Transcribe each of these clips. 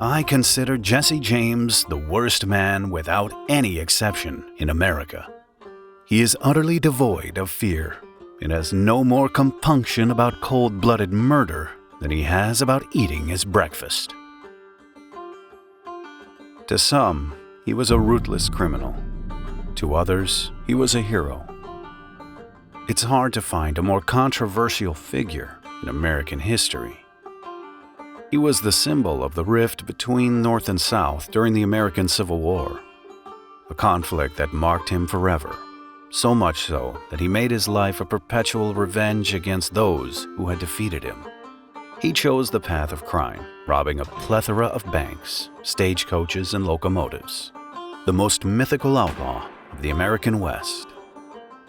I consider Jesse James the worst man without any exception in America. He is utterly devoid of fear and has no more compunction about cold-blooded murder than he has about eating his breakfast. To some, he was a ruthless criminal. To others, he was a hero. It's hard to find a more controversial figure in American history. He was the symbol of the rift between North and South during the American Civil War, a conflict that marked him forever, so much so that he made his life a perpetual revenge against those who had defeated him. He chose the path of crime, robbing a plethora of banks, stagecoaches, and locomotives, the most mythical outlaw of the American West.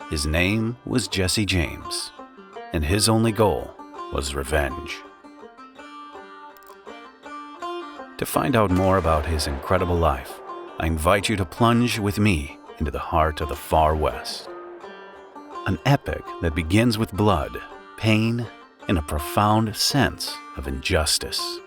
His name was Jesse James, and his only goal was revenge. To find out more about his incredible life, I invite you to plunge with me into the heart of the Far West. An epic that begins with blood, pain, and a profound sense of injustice.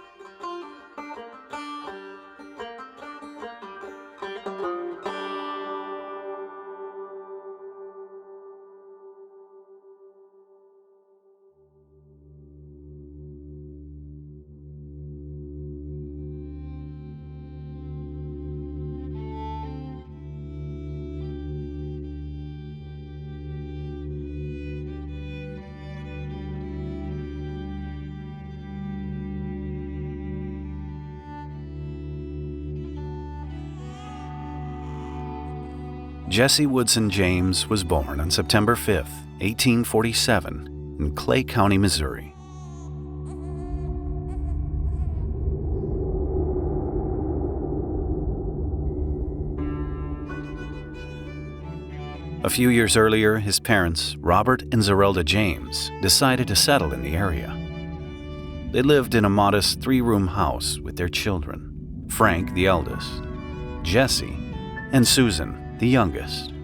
Jesse Woodson James was born on September 5, 1847, in Clay County, Missouri. A few years earlier, his parents, Robert and Zerelda James, decided to settle in the area. They lived in a modest 3-room house with their children, Frank, the eldest, Jesse, and Susan, the youngest.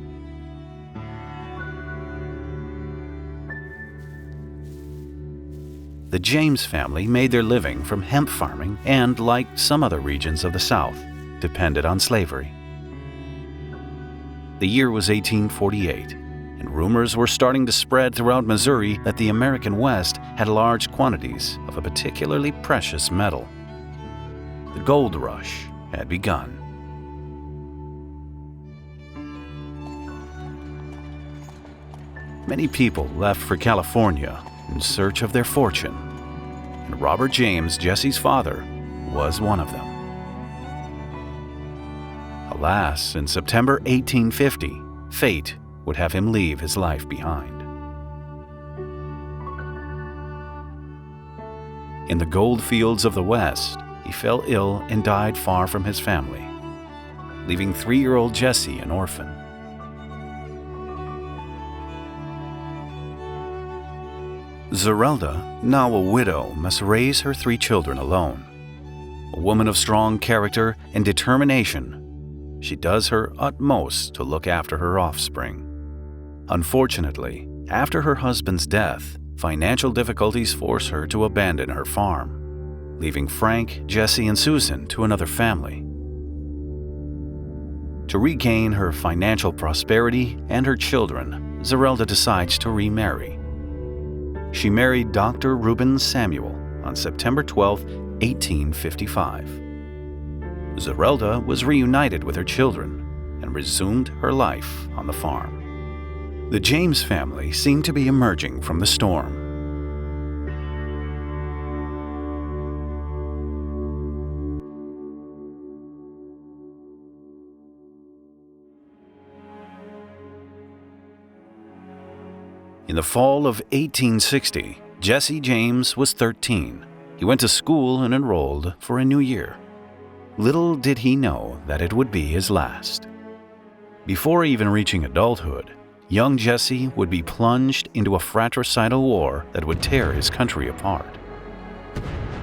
The James family made their living from hemp farming and, like some other regions of the South, depended on slavery. The year was 1848, and rumors were starting to spread throughout Missouri that the American West had large quantities of a particularly precious metal. The gold rush had begun. Many people left for California in search of their fortune, and Robert James, Jesse's father, was one of them. Alas, in September 1850, fate would have him leave his life behind. In the gold fields of the West, he fell ill and died far from his family, leaving 3-year-old Jesse an orphan. Zerelda, now a widow, must raise her 3 children alone. A woman of strong character and determination, she does her utmost to look after her offspring. Unfortunately, after her husband's death, financial difficulties force her to abandon her farm, leaving Frank, Jesse, and Susan to another family. To regain her financial prosperity and her children, Zerelda decides to remarry. She married Dr. Reuben Samuel on September 12, 1855. Zerelda was reunited with her children and resumed her life on the farm. The James family seemed to be emerging from the storm. In the fall of 1860, Jesse James was 13. He went to school and enrolled for a new year. Little did he know that it would be his last. Before even reaching adulthood, young Jesse would be plunged into a fratricidal war that would tear his country apart.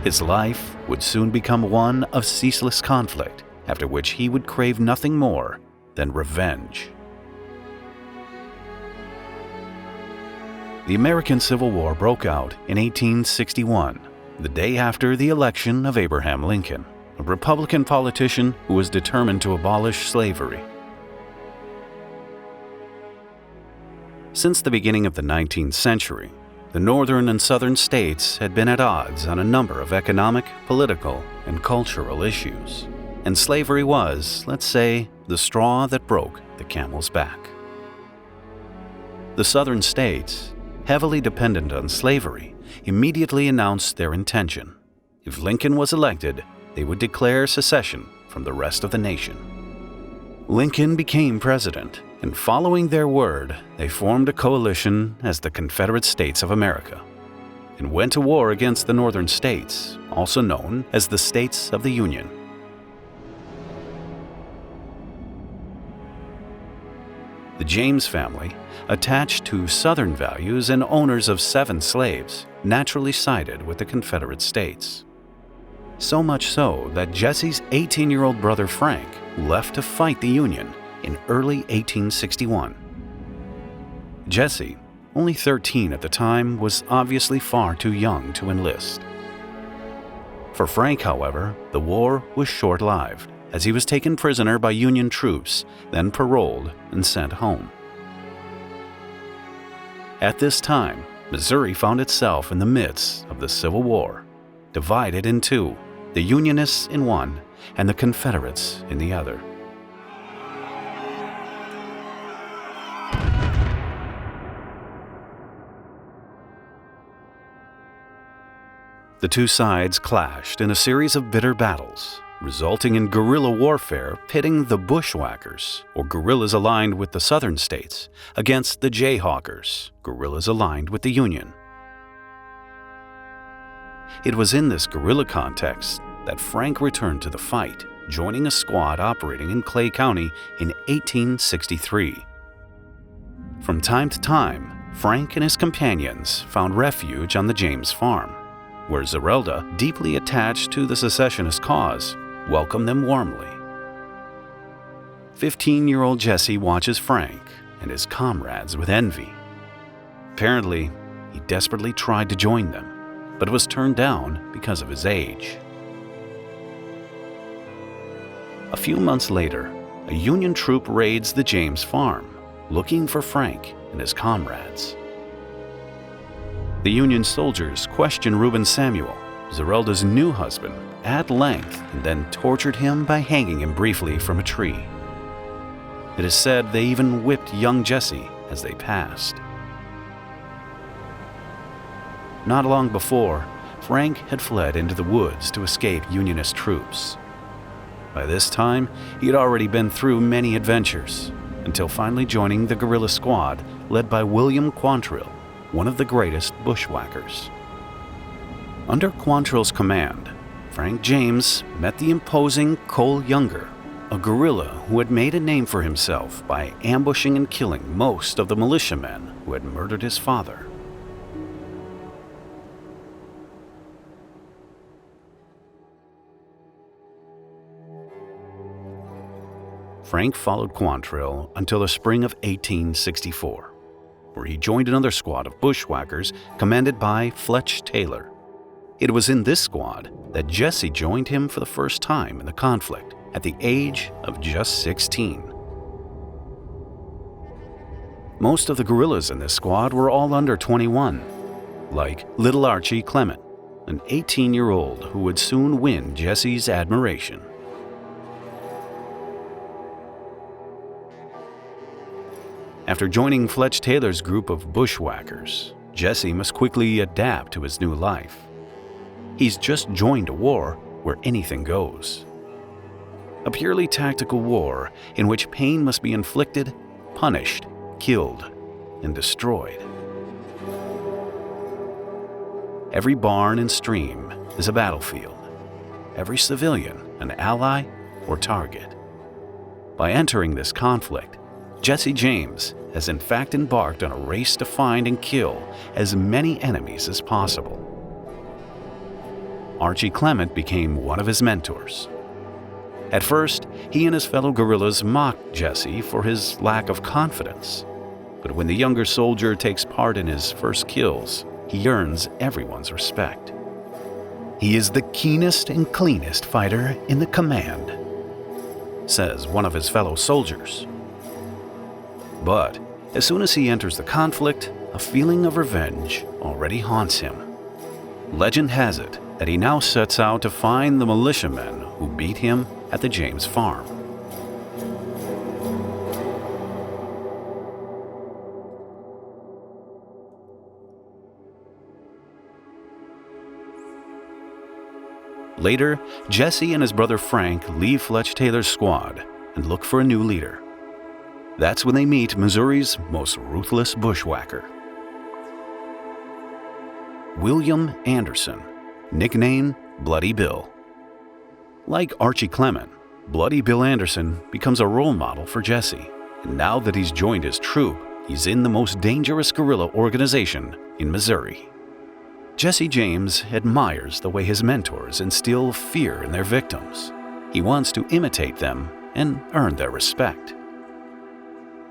His life would soon become one of ceaseless conflict, after which he would crave nothing more than revenge. The American Civil War broke out in 1861, the day after the election of Abraham Lincoln, a Republican politician who was determined to abolish slavery. Since the beginning of the 19th century, the northern and southern states had been at odds on a number of economic, political, and cultural issues, and slavery was, let's say, the straw that broke the camel's back. The southern states, heavily dependent on slavery, immediately announced their intention. If Lincoln was elected, they would declare secession from the rest of the nation. Lincoln became president, and following their word, they formed a coalition as the Confederate States of America and went to war against the northern states, also known as the States of the Union. The James family, attached to Southern values and owners of 7 slaves, naturally sided with the Confederate States. So much so that Jesse's 18-year-old brother Frank left to fight the Union in early 1861. Jesse, only 13 at the time, was obviously far too young to enlist. For Frank, however, the war was short-lived, as he was taken prisoner by Union troops, then paroled and sent home. At this time, Missouri found itself in the midst of the Civil War, divided in two, the Unionists in one and the Confederates in the other. The two sides clashed in a series of bitter battles, resulting in guerrilla warfare pitting the bushwhackers, or guerrillas aligned with the southern states, against the jayhawkers, guerrillas aligned with the Union. It was in this guerrilla context that Frank returned to the fight, joining a squad operating in Clay County in 1863. From time to time, Frank and his companions found refuge on the James farm, where Zerelda, deeply attached to the secessionist cause, welcomed them warmly. 15-year-old Jesse watches Frank and his comrades with envy. Apparently, he desperately tried to join them, but was turned down because of his age. A few months later, a Union troop raids the James farm, looking for Frank and his comrades. The Union soldiers questioned Reuben Samuel, Zerelda's new husband, at length and then tortured him by hanging him briefly from a tree. It is said they even whipped young Jesse as they passed. Not long before, Frank had fled into the woods to escape Unionist troops. By this time, he had already been through many adventures, until finally joining the guerrilla squad led by William Quantrill, one of the greatest bushwhackers. Under Quantrill's command, Frank James met the imposing Cole Younger, a guerrilla who had made a name for himself by ambushing and killing most of the militiamen who had murdered his father. Frank followed Quantrill until the spring of 1864, where he joined another squad of bushwhackers commanded by Fletch Taylor. It was in this squad that Jesse joined him for the first time in the conflict at the age of just 16. Most of the guerrillas in this squad were all under 21, like little Archie Clement, an 18-year-old who would soon win Jesse's admiration. After joining Fletch Taylor's group of bushwhackers, Jesse must quickly adapt to his new life. He's just joined a war where anything goes. A purely tactical war in which pain must be inflicted, punished, killed, and destroyed. Every barn and stream is a battlefield. Every civilian an ally or target. By entering this conflict, Jesse James has in fact embarked on a race to find and kill as many enemies as possible. Archie Clement became one of his mentors. At first, he and his fellow guerrillas mocked Jesse for his lack of confidence. But when the younger soldier takes part in his first kills, he earns everyone's respect. He is the keenest and cleanest fighter in the command, says one of his fellow soldiers. But as soon as he enters the conflict, a feeling of revenge already haunts him. Legend has it that he now sets out to find the militiamen who beat him at the James farm. Later, Jesse and his brother Frank leave Fletch Taylor's squad and look for a new leader. That's when they meet Missouri's most ruthless bushwhacker, William Anderson, nicknamed Bloody Bill. Like Archie Clement, Bloody Bill Anderson becomes a role model for Jesse, and now that he's joined his troop, he's in the most dangerous guerrilla organization in Missouri. Jesse James admires the way his mentors instill fear in their victims. He wants to imitate them and earn their respect.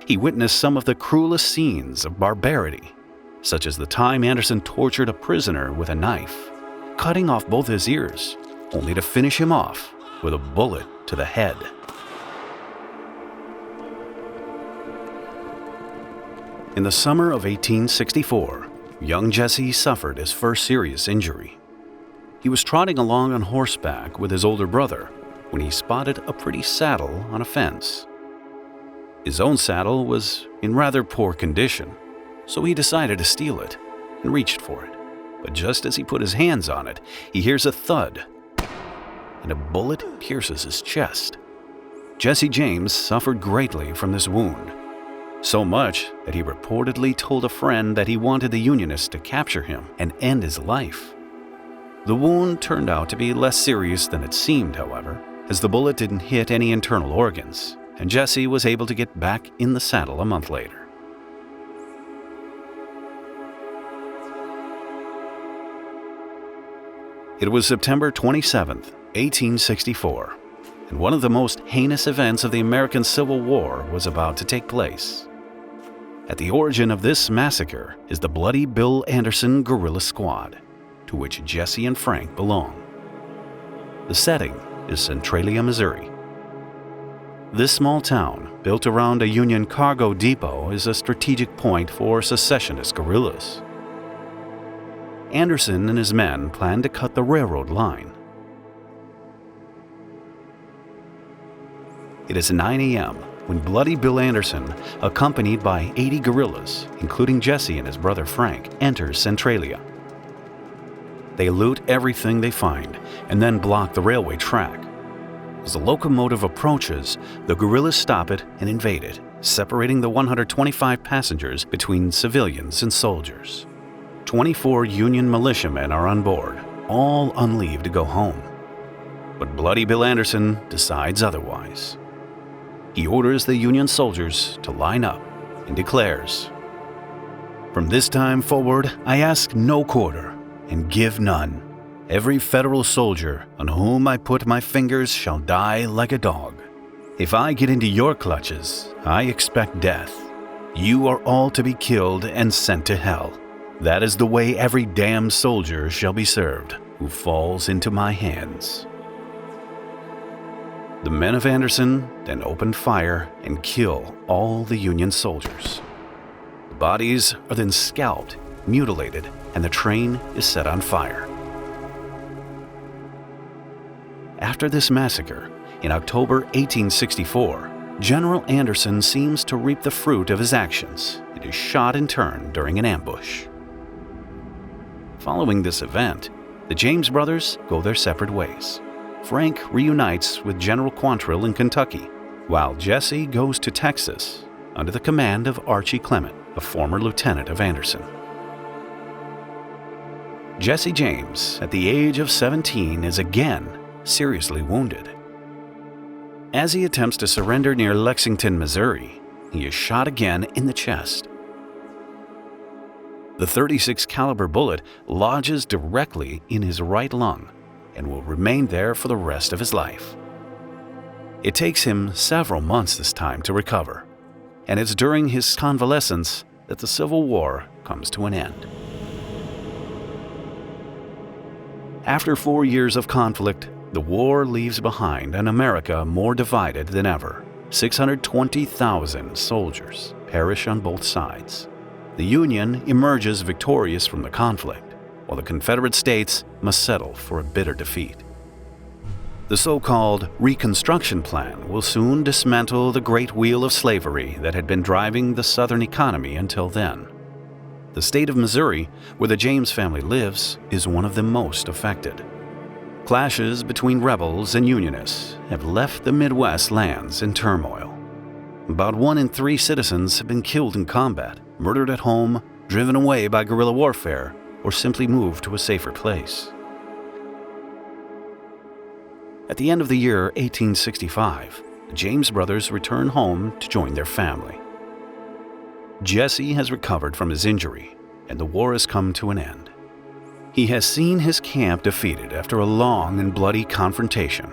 He witnessed some of the cruelest scenes of barbarity, such as the time Anderson tortured a prisoner with a knife, cutting off both his ears, only to finish him off with a bullet to the head. In the summer of 1864, young Jesse suffered his first serious injury. He was trotting along on horseback with his older brother when he spotted a pretty saddle on a fence. His own saddle was in rather poor condition, so he decided to steal it and reached for it. But just as he put his hands on it, he hears a thud, and a bullet pierces his chest. Jesse James suffered greatly from this wound, so much that he reportedly told a friend that he wanted the Unionists to capture him and end his life. The wound turned out to be less serious than it seemed, however, as the bullet didn't hit any internal organs, and Jesse was able to get back in the saddle a month later. It was September 27, 1864, and one of the most heinous events of the American Civil War was about to take place. At the origin of this massacre is the Bloody Bill Anderson guerrilla squad, to which Jesse and Frank belong. The setting is Centralia, Missouri. This small town, built around a Union cargo depot, is a strategic point for secessionist guerrillas. Anderson and his men planned to cut the railroad line. It is 9 a.m. when Bloody Bill Anderson, accompanied by 80 guerrillas, including Jesse and his brother Frank, enters Centralia. They loot everything they find and then block the railway track. As the locomotive approaches, the guerrillas stop it and invade it, separating the 125 passengers between civilians and soldiers. 24 Union militiamen are on board, all on leave to go home. But Bloody Bill Anderson decides otherwise. He orders the Union soldiers to line up and declares, "From this time forward, I ask no quarter and give none. Every Federal soldier on whom I put my fingers shall die like a dog. If I get into your clutches, I expect death. You are all to be killed and sent to hell. That is the way every damned soldier shall be served who falls into my hands." The men of Anderson then open fire and kill all the Union soldiers. The bodies are then scalped, mutilated, and the train is set on fire. After this massacre, in October 1864, General Anderson seems to reap the fruit of his actions and is shot in turn during an ambush. Following this event, the James brothers go their separate ways. Frank reunites with General Quantrill in Kentucky, while Jesse goes to Texas under the command of Archie Clement, a former lieutenant of Anderson. Jesse James, at the age of 17, is again seriously wounded. As he attempts to surrender near Lexington, Missouri, he is shot again in the chest. The .36 caliber bullet lodges directly in his right lung and will remain there for the rest of his life. It takes him several months this time to recover, and it's during his convalescence that the Civil War comes to an end. After 4 years of conflict, the war leaves behind an America more divided than ever. 620,000 soldiers perish on both sides. The Union emerges victorious from the conflict, while the Confederate States must settle for a bitter defeat. The so-called Reconstruction Plan will soon dismantle the great wheel of slavery that had been driving the Southern economy until then. The state of Missouri, where the James family lives, is one of the most affected. Clashes between rebels and Unionists have left the Midwest lands in turmoil. About 1 in 3 citizens have been killed in combat, murdered at home, driven away by guerrilla warfare, or simply moved to a safer place. At the end of the year 1865, the James brothers return home to join their family. Jesse has recovered from his injury, and the war has come to an end. He has seen his camp defeated after a long and bloody confrontation,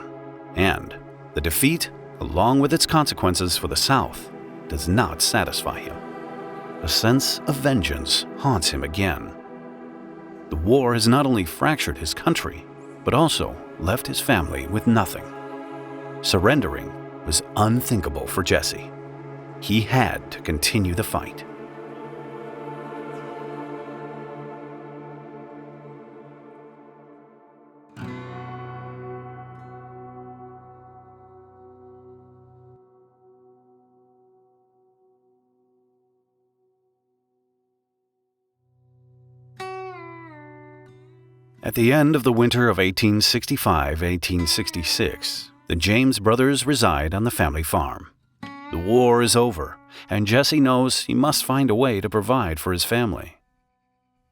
and the defeat, along with its consequences for the South, does not satisfy him. A sense of vengeance haunts him again. The war has not only fractured his country, but also left his family with nothing. Surrendering was unthinkable for Jesse. He had to continue the fight. At the end of the winter of 1865-1866, the James brothers reside on the family farm. The war is over, and Jesse knows he must find a way to provide for his family.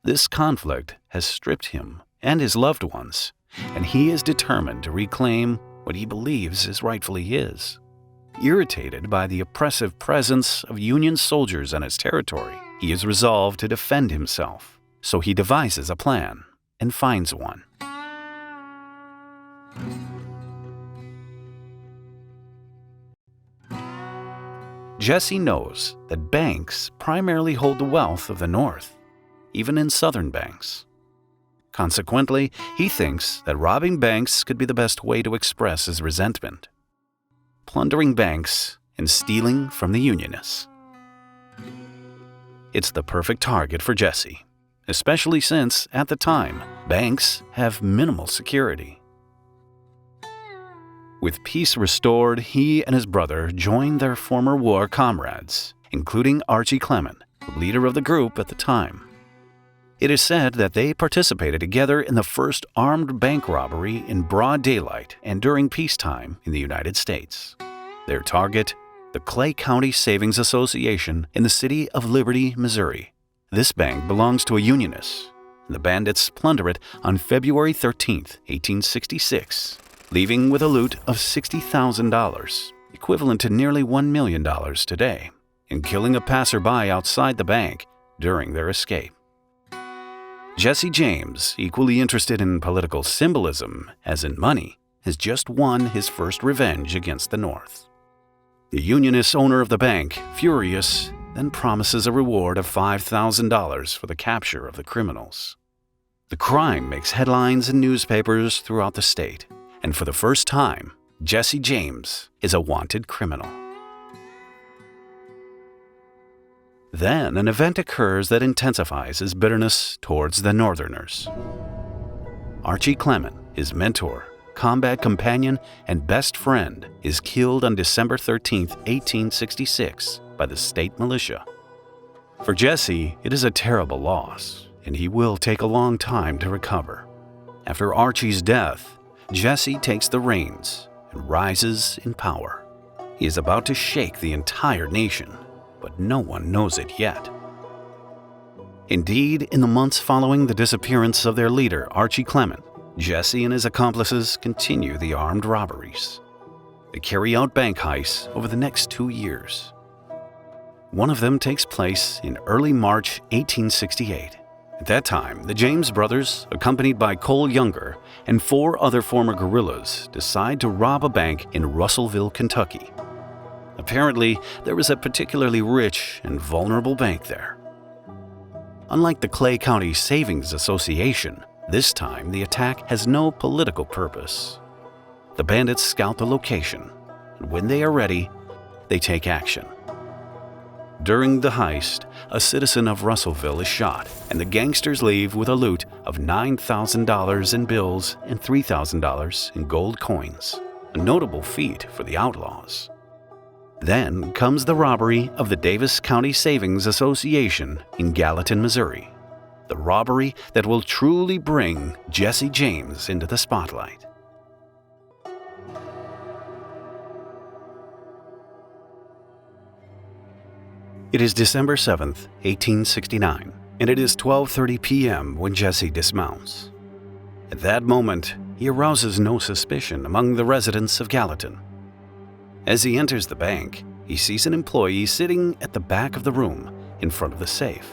This conflict has stripped him and his loved ones, and he is determined to reclaim what he believes is rightfully his. Irritated by the oppressive presence of Union soldiers on his territory, he is resolved to defend himself, so he devises a plan and finds one. Jesse knows that banks primarily hold the wealth of the North, even in Southern banks. Consequently, he thinks that robbing banks could be the best way to express his resentment, plundering banks and stealing from the Unionists. It's the perfect target for Jesse, especially since, at the time, banks have minimal security. With peace restored, he and his brother joined their former war comrades, including Archie Clement, the leader of the group at the time. It is said that they participated together in the first armed bank robbery in broad daylight and during peacetime in the United States. Their target, the Clay County Savings Association in the city of Liberty, Missouri. This bank belongs to a Unionist. The bandits plunder it on February 13, 1866, leaving with a loot of $60,000, equivalent to nearly $1 million today, and killing a passerby outside the bank during their escape. Jesse James, equally interested in political symbolism as in money, has just won his first revenge against the North. The Unionist owner of the bank, furious, then promises a reward of $5,000 for the capture of the criminals. The crime makes headlines in newspapers throughout the state, and for the first time, Jesse James is a wanted criminal. Then an event occurs that intensifies his bitterness towards the Northerners. Archie Clement, his mentor, combat companion, and best friend, is killed on December 13, 1866, by the state militia. For Jesse, it is a terrible loss, and he will take a long time to recover. After Archie's death, Jesse takes the reins and rises in power. He is about to shake the entire nation, but no one knows it yet. Indeed, in the months following the disappearance of their leader, Archie Clement, Jesse and his accomplices continue the armed robberies. They carry out bank heists over the next 2 years. One of them takes place in early March 1868. At that time, the James brothers, accompanied by Cole Younger and 4 other former guerrillas, decide to rob a bank in Russellville, Kentucky. Apparently, there was a particularly rich and vulnerable bank there. Unlike the Clay County Savings Association, This time, the attack has no political purpose. The bandits scout the location, and when they are ready, they take action. During the heist, a citizen of Russellville is shot, and the gangsters leave with a loot of $9,000 in bills and $3,000 in gold coins, a notable feat for the Outlaws. Then comes the robbery of the Davis County Savings Association in Gallatin, Missouri, the robbery that will truly bring Jesse James into the spotlight. It is December 7th, 1869, and it is 12:30 p.m. when Jesse dismounts. At that moment, he arouses no suspicion among the residents of Gallatin. As he enters the bank, he sees an employee sitting at the back of the room in front of the safe.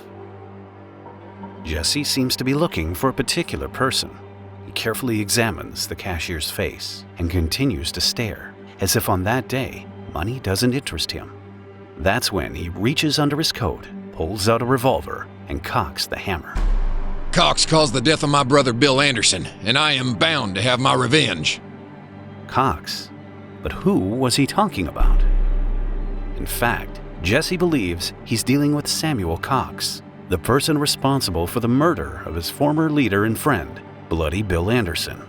Jesse seems to be looking for a particular person. He carefully examines the cashier's face and continues to stare, as if on that day, money doesn't interest him. That's when he reaches under his coat, pulls out a revolver, and cocks the hammer. Cox caused the death of my brother Bill Anderson, and I am bound to have my revenge. Cox? But who was he talking about? In fact, Jesse believes he's dealing with Samuel Cox, the person responsible for the murder of his former leader and friend, Bloody Bill Anderson.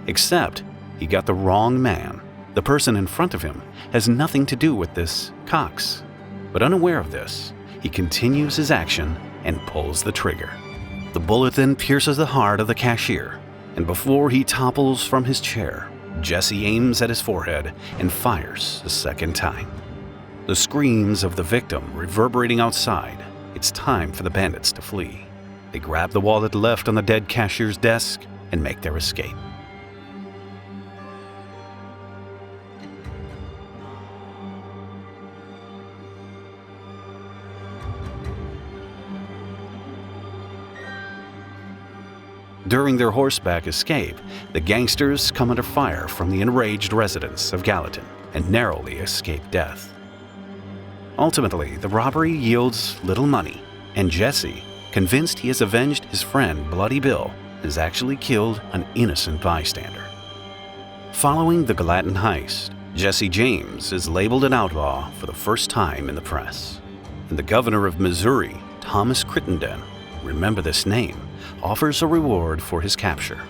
Except he got the wrong man. The person in front of him has nothing to do with this Cox. But unaware of this, he continues his action and pulls the trigger. The bullet then pierces the heart of the cashier, and before he topples from his chair, Jesse aims at his forehead and fires a second time. The screams of the victim reverberating outside, it's time for the bandits to flee. They grab the wallet left on the dead cashier's desk and make their escape. During their horseback escape, the gangsters come under fire from the enraged residents of Gallatin and narrowly escape death. Ultimately, the robbery yields little money, and Jesse, convinced he has avenged his friend Bloody Bill, has actually killed an innocent bystander. Following the Gallatin heist, Jesse James is labeled an outlaw for the first time in the press, and the governor of Missouri, Thomas Crittenden, remember this name, offers a reward for his capture.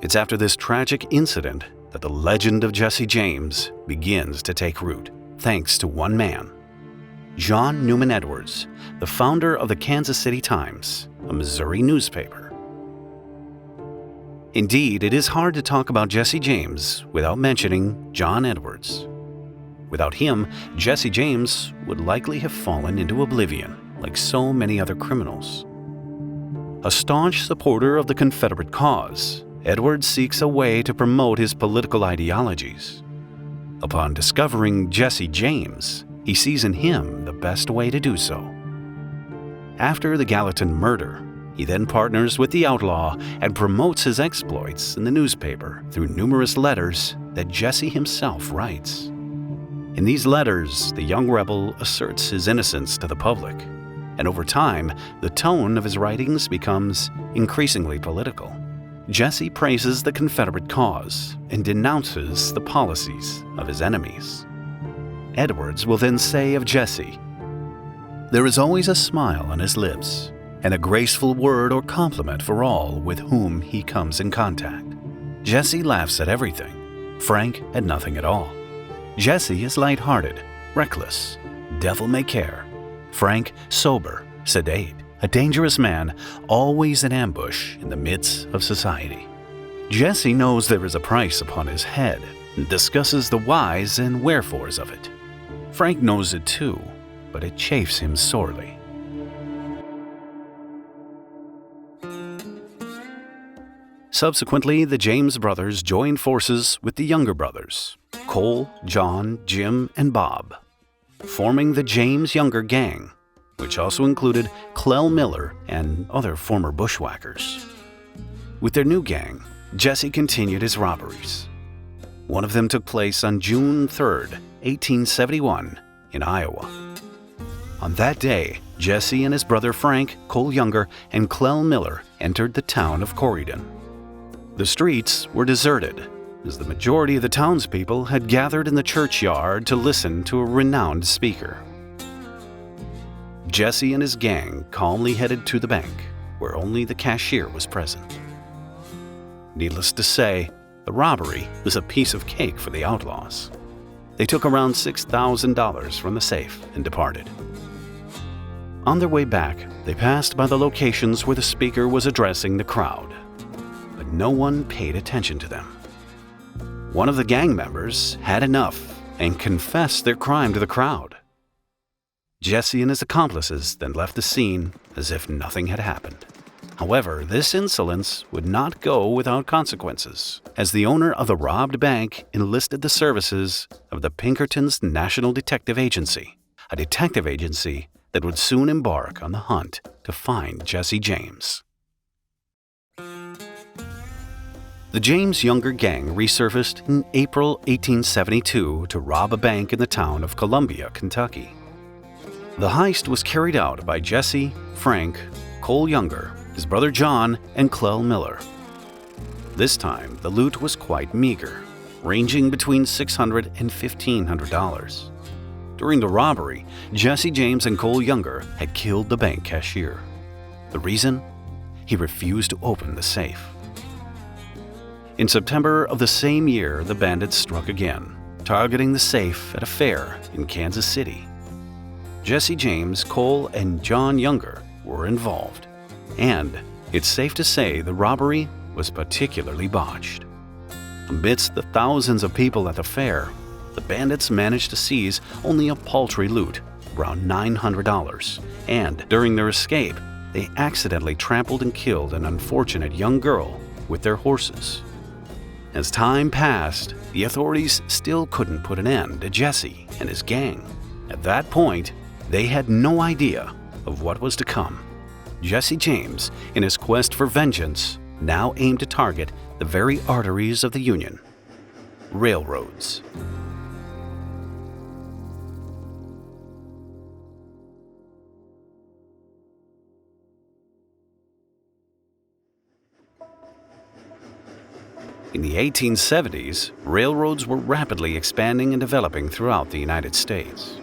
It's after this tragic incident that the legend of Jesse James begins to take root, thanks to one man, John Newman Edwards, the founder of the Kansas City Times, a Missouri newspaper. Indeed, it is hard to talk about Jesse James without mentioning John Edwards. Without him, Jesse James would likely have fallen into oblivion, like so many other criminals. A staunch supporter of the Confederate cause, Edwards seeks a way to promote his political ideologies. Upon discovering Jesse James, he sees in him the best way to do so. After the Gallatin murder, he then partners with the outlaw and promotes his exploits in the newspaper through numerous letters that Jesse himself writes. In these letters, the young rebel asserts his innocence to the public, and over time, the tone of his writings becomes increasingly political. Jesse praises the Confederate cause and denounces the policies of his enemies. Edwards will then say of Jesse, "There is always a smile on his lips, and a graceful word or compliment for all with whom he comes in contact. Jesse laughs at everything, frank at nothing at all. Jesse is light-hearted, reckless, devil-may-care, frank, sober, sedate, a dangerous man, always in ambush in the midst of society. Jesse knows there is a price upon his head and discusses the whys and wherefores of it. Frank knows it too, but it chafes him sorely. Subsequently, the James brothers joined forces with the younger brothers, Cole, John, Jim, and Bob, forming the James Younger Gang, which also included Clell Miller and other former bushwhackers. With their new gang, Jesse continued his robberies. One of them took place on June 3, 1871, in Iowa. On that day, Jesse and his brother Frank, Cole Younger, and Clell Miller entered the town of Corydon. The streets were deserted, as the majority of the townspeople had gathered in the churchyard to listen to a renowned speaker. Jesse and his gang calmly headed to the bank, where only the cashier was present. Needless to say, the robbery was a piece of cake for the outlaws. They took around $6,000 from the safe and departed. On their way back, they passed by the locations where the speaker was addressing the crowd, but no one paid attention to them. One of the gang members had enough and confessed their crime to the crowd. Jesse and his accomplices then left the scene as if nothing had happened. However, this insolence would not go without consequences, as the owner of the robbed bank enlisted the services of the Pinkerton's National Detective Agency, a detective agency that would soon embark on the hunt to find Jesse James. The James Younger gang resurfaced in April 1872 to rob a bank in the town of Columbia, Kentucky. The heist was carried out by Jesse, Frank, Cole Younger, his brother John, and Clell Miller. This time, the loot was quite meager, ranging between $600 and $1,500. During the robbery, Jesse James and Cole Younger had killed the bank cashier. The reason? He refused to open the safe. In September of the same year, the bandits struck again, targeting the safe at a fair in Kansas City. Jesse James, Cole, and John Younger were involved, and it's safe to say the robbery was particularly botched. Amidst the thousands of people at the fair, the bandits managed to seize only a paltry loot, around $900, and during their escape, they accidentally trampled and killed an unfortunate young girl with their horses. As time passed, the authorities still couldn't put an end to Jesse and his gang. At that point, they had no idea of what was to come. Jesse James, in his quest for vengeance, now aimed to target the very arteries of the Union: railroads. In the 1870s, railroads were rapidly expanding and developing throughout the United States.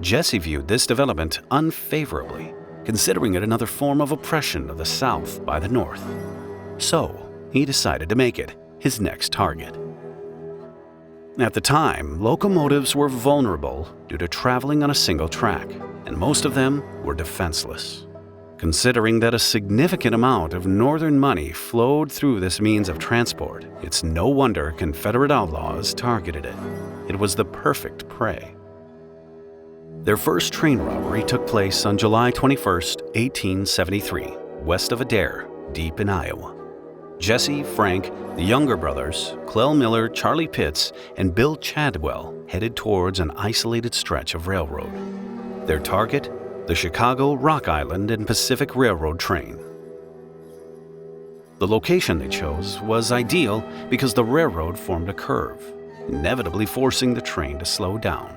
Jesse viewed this development unfavorably, considering it another form of oppression of the South by the North. So, he decided to make it his next target. At the time, locomotives were vulnerable due to traveling on a single track, and most of them were defenseless. Considering that a significant amount of Northern money flowed through this means of transport, it's no wonder Confederate outlaws targeted it. It was the perfect prey. Their first train robbery took place on July 21, 1873, west of Adair, deep in Iowa. Jesse, Frank, the Younger brothers, Clell Miller, Charlie Pitts, and Bill Chadwell headed towards an isolated stretch of railroad. Their target? The Chicago, Rock Island, and Pacific Railroad train. The location they chose was ideal because the railroad formed a curve, inevitably forcing the train to slow down.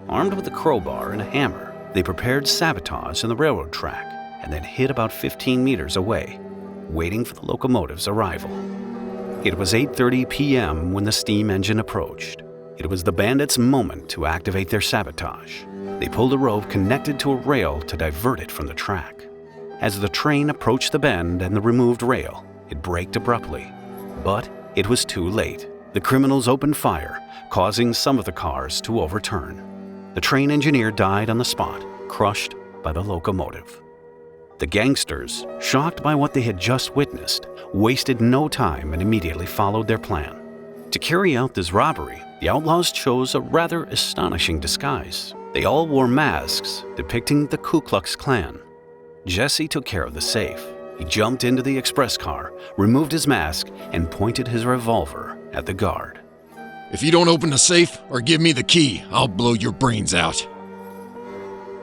Armed with a crowbar and a hammer, they prepared sabotage on the railroad track and then hid about 15 meters away, waiting for the locomotive's arrival. It was 8:30 p.m. when the steam engine approached. It was the bandits' moment to activate their sabotage. They pulled a rope connected to a rail to divert it from the track. As the train approached the bend and the removed rail, it braked abruptly. But it was too late. The criminals opened fire, causing some of the cars to overturn. The train engineer died on the spot, crushed by the locomotive. The gangsters, shocked by what they had just witnessed, wasted no time and immediately followed their plan. To carry out this robbery, the outlaws chose a rather astonishing disguise. They all wore masks depicting the Ku Klux Klan. Jesse took care of the safe. He jumped into the express car, removed his mask, and pointed his revolver at the guard. If you don't open the safe or give me the key, I'll blow your brains out.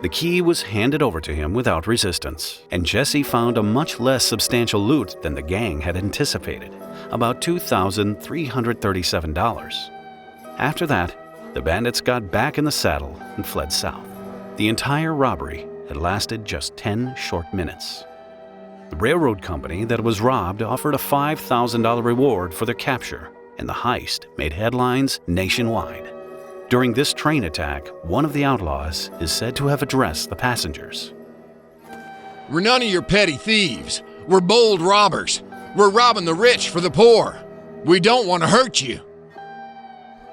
The key was handed over to him without resistance, and Jesse found a much less substantial loot than the gang had anticipated, about $2,337. After that, the bandits got back in the saddle and fled south. The entire robbery had lasted just 10 short minutes. The railroad company that was robbed offered a $5,000 reward for their capture, and the heist made headlines nationwide. During this train attack, one of the outlaws is said to have addressed the passengers. We're none of your petty thieves. We're bold robbers. We're robbing the rich for the poor. We don't want to hurt you.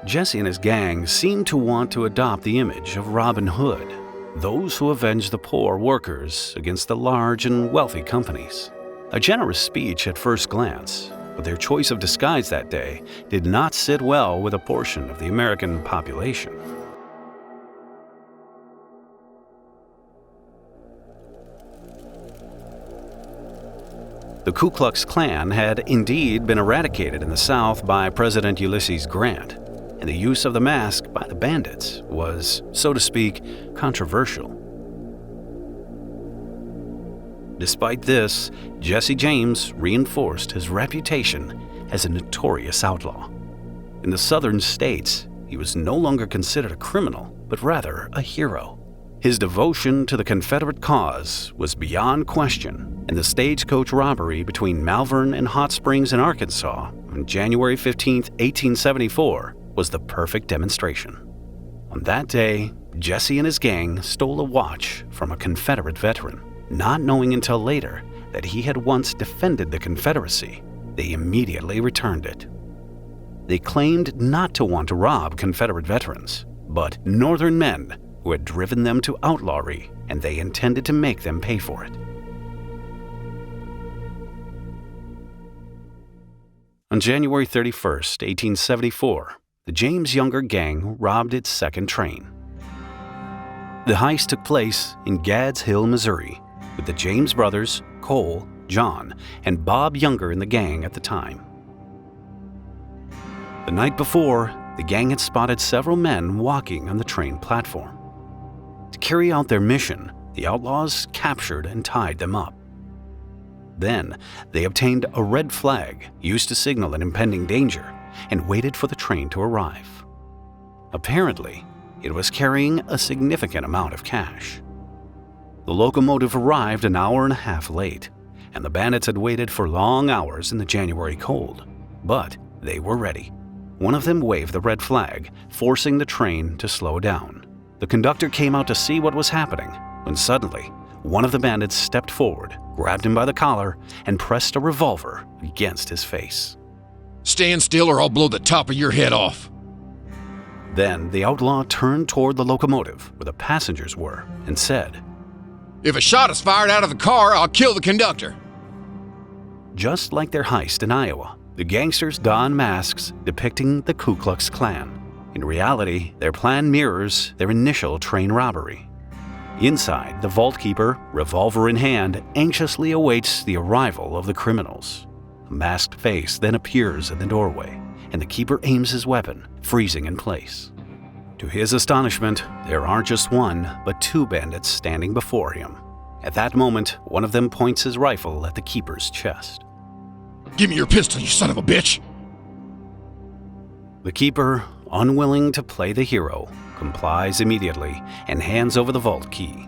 Jesse and his gang seemed to want to adopt the image of Robin Hood, those who avenge the poor workers against the large and wealthy companies. A generous speech at first glance, but their choice of disguise that day did not sit well with a portion of the American population. The Ku Klux Klan had indeed been eradicated in the South by President Ulysses Grant, and the use of the mask by the bandits was, so to speak, controversial. Despite this, Jesse James reinforced his reputation as a notorious outlaw. In the southern states, he was no longer considered a criminal, but rather a hero. His devotion to the Confederate cause was beyond question, and the stagecoach robbery between Malvern and Hot Springs in Arkansas on January 15, 1874, was the perfect demonstration. On that day, Jesse and his gang stole a watch from a Confederate veteran. Not knowing until later that he had once defended the Confederacy, they immediately returned it. They claimed not to want to rob Confederate veterans, but Northern men who had driven them to outlawry, and they intended to make them pay for it. On January 31st, 1874, the James Younger gang robbed its second train. The heist took place in Gads Hill, Missouri, with the James brothers, Cole, John, and Bob Younger in the gang at the time. The night before, the gang had spotted several men walking on the train platform. To carry out their mission, the outlaws captured and tied them up. Then, they obtained a red flag used to signal an impending danger and waited for the train to arrive. Apparently, it was carrying a significant amount of cash. The locomotive arrived an hour and a half late, and the bandits had waited for long hours in the January cold. But they were ready. One of them waved the red flag, forcing the train to slow down. The conductor came out to see what was happening, when suddenly, one of the bandits stepped forward, grabbed him by the collar, and pressed a revolver against his face. Stand still or I'll blow the top of your head off. Then the outlaw turned toward the locomotive where the passengers were and said, If a shot is fired out of the car, I'll kill the conductor. Just like their heist in Iowa, the gangsters donned masks depicting the Ku Klux Klan. In reality, their plan mirrors their initial train robbery. Inside, the vault keeper, revolver in hand, anxiously awaits the arrival of the criminals. A masked face then appears in the doorway, and the keeper aims his weapon, freezing in place. To his astonishment, there aren't just one, but two bandits standing before him. At that moment, one of them points his rifle at the keeper's chest. Give me your pistol, you son of a bitch! The keeper, unwilling to play the hero, complies immediately and hands over the vault key.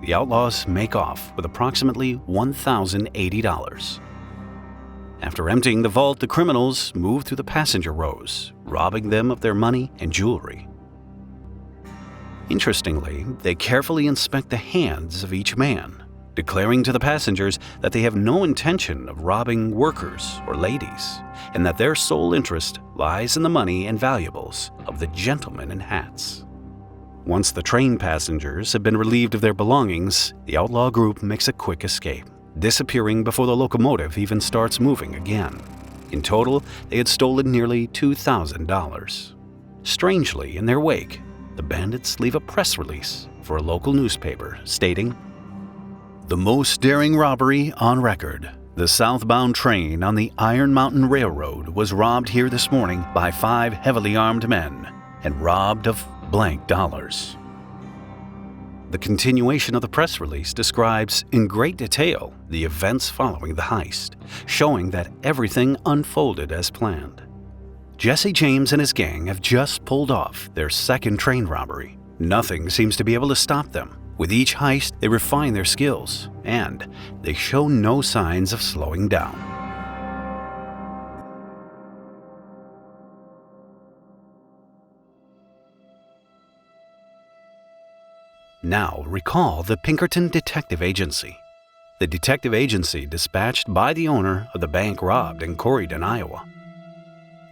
The outlaws make off with approximately $1,080. After emptying the vault, the criminals move through the passenger rows, robbing them of their money and jewelry. Interestingly, they carefully inspect the hands of each man, declaring to the passengers that they have no intention of robbing workers or ladies, and that their sole interest lies in the money and valuables of the gentlemen in hats. Once the train passengers have been relieved of their belongings, the outlaw group makes a quick escape, disappearing before the locomotive even starts moving again. In total, they had stolen nearly $2,000. Strangely, in their wake, the bandits leave a press release for a local newspaper stating, "The most daring robbery on record. The southbound train on the Iron Mountain Railroad was robbed here this morning by 5 heavily armed men and robbed of blank dollars." The continuation of the press release describes in great detail the events following the heist, showing that everything unfolded as planned. Jesse James and his gang have just pulled off their second train robbery. Nothing seems to be able to stop them. With each heist, they refine their skills, and they show no signs of slowing down. Now recall the Pinkerton Detective Agency. The detective agency dispatched by the owner of the bank robbed in Corydon, Iowa.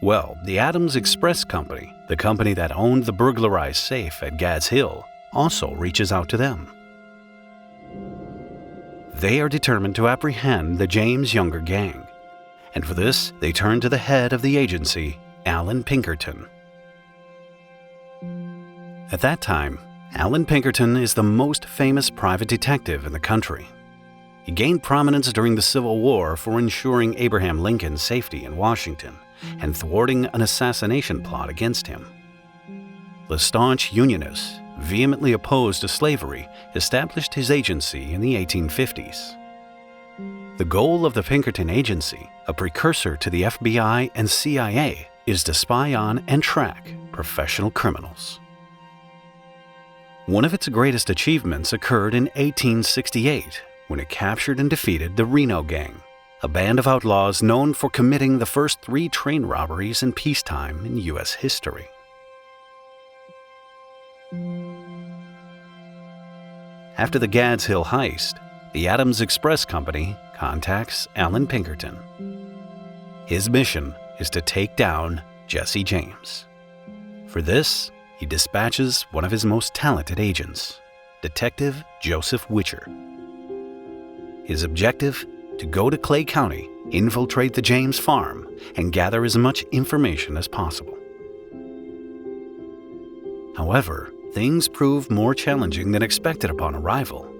Well, the Adams Express Company, the company that owned the burglarized safe at Gad's Hill, also reaches out to them. They are determined to apprehend the James Younger gang, and for this, they turn to the head of the agency, Alan Pinkerton. At that time, Alan Pinkerton is the most famous private detective in the country. He gained prominence during the Civil War for ensuring Abraham Lincoln's safety in Washington and thwarting an assassination plot against him. The staunch Unionists, vehemently opposed to slavery, established his agency in the 1850s. The goal of the Pinkerton Agency, a precursor to the FBI and CIA, is to spy on and track professional criminals. One of its greatest achievements occurred in 1868 when it captured and defeated the Reno Gang, a band of outlaws known for committing the first 3 train robberies in peacetime in U.S. history. After the Gad's Hill heist, the Adams Express Company contacts Alan Pinkerton. His mission is to take down Jesse James. For this, he dispatches one of his most talented agents, Detective Joseph Witcher. His objective: to go to Clay County, infiltrate the James farm, and gather as much information as possible. However, things prove more challenging than expected upon arrival.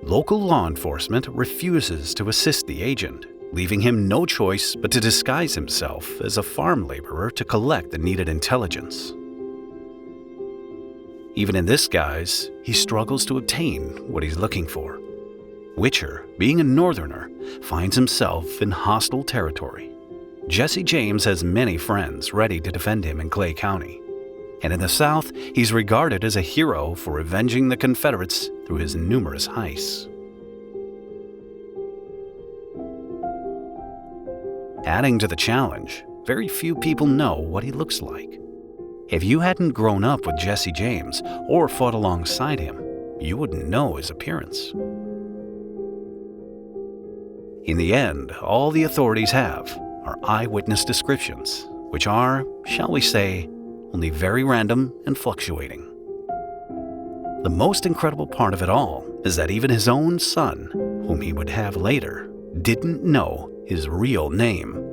Local law enforcement refuses to assist the agent, leaving him no choice but to disguise himself as a farm laborer to collect the needed intelligence. Even in this guise, he struggles to obtain what he's looking for. Witcher, being a northerner, finds himself in hostile territory. Jesse James has many friends ready to defend him in Clay County. And in the South, he's regarded as a hero for avenging the Confederates through his numerous heists. Adding to the challenge, very few people know what he looks like. If you hadn't grown up with Jesse James or fought alongside him, you wouldn't know his appearance. In the end, all the authorities have are eyewitness descriptions, which are, shall we say, only very random and fluctuating. The most incredible part of it all is that even his own son, whom he would have later, didn't know his real name.